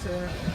sir.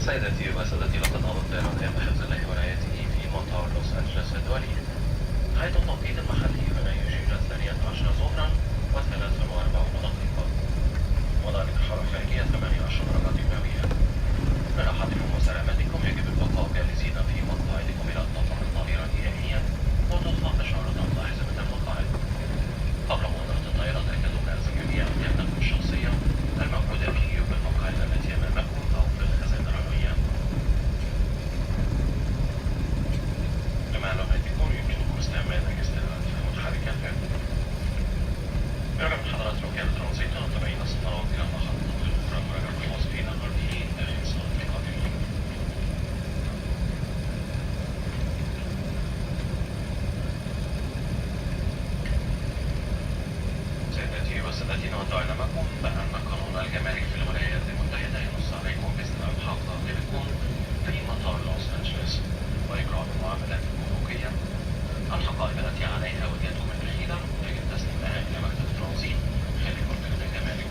سيدتي وسادتي، لقد أضاف طيران إير بحفظ الله ورعايته في مطار لوس أنجلوس الدولي. حيث التوقيت المحلي هنا يشير 12 ظهرا و43 دقيقة، وذلك الحرارة الخارجية 18 درجة مئوية. لراحتكم وسلامتكم يجب البقاء جالسين في مقاعدكم إلى أن تطلع الطائرة نهائيا وتطلق إشارة لاحظة المقاعد. قبل مغادرة الطائرة تأكدوا من ألزم جميع أمتعتكم الشخصية الموجودة في جيوب المقاعد التي أمامكم أو في الخزانة العلوية. لمعلوماتكم يمكنكم استعمال أجهزة الهاتف المتحركة يرغب من حضرات وكالة ترانزيت المتابعين السفارات إلى المحطة الأخرى ورغب الموظفين الغربيين داخل صالة القادمين. سيداتي وسادتي، نود علمكم بأن قانون الجمارك في الولايات المتحدة ينص عليكم باستلام حافظتكم في مطار لوس أنجلوس وإجراء المعاملات الجمركية. الحقائب التي عليها وديتكم الأخيرة يجب تسليمها إلى مكتب التنظيم خارج منطقة الجمارك.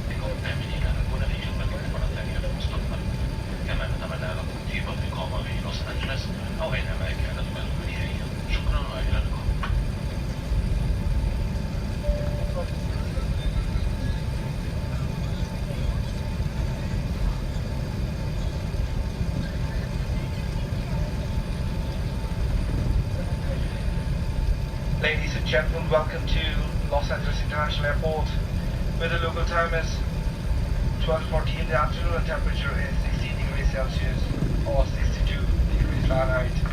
بكونوا آمنين أن نكون في خدمتكم مرة ثانية في المستقبل، كما نتمنى لكم طيب الإقامة في لوس أنجلوس أو أينما كانت بلدكم النهائية. شكرا وإلى اللقاء. Ladies and gentlemen, welcome to Los Angeles International Airport, where the local time is 12:40 in the afternoon and temperature is 16 degrees Celsius or 62 degrees Fahrenheit.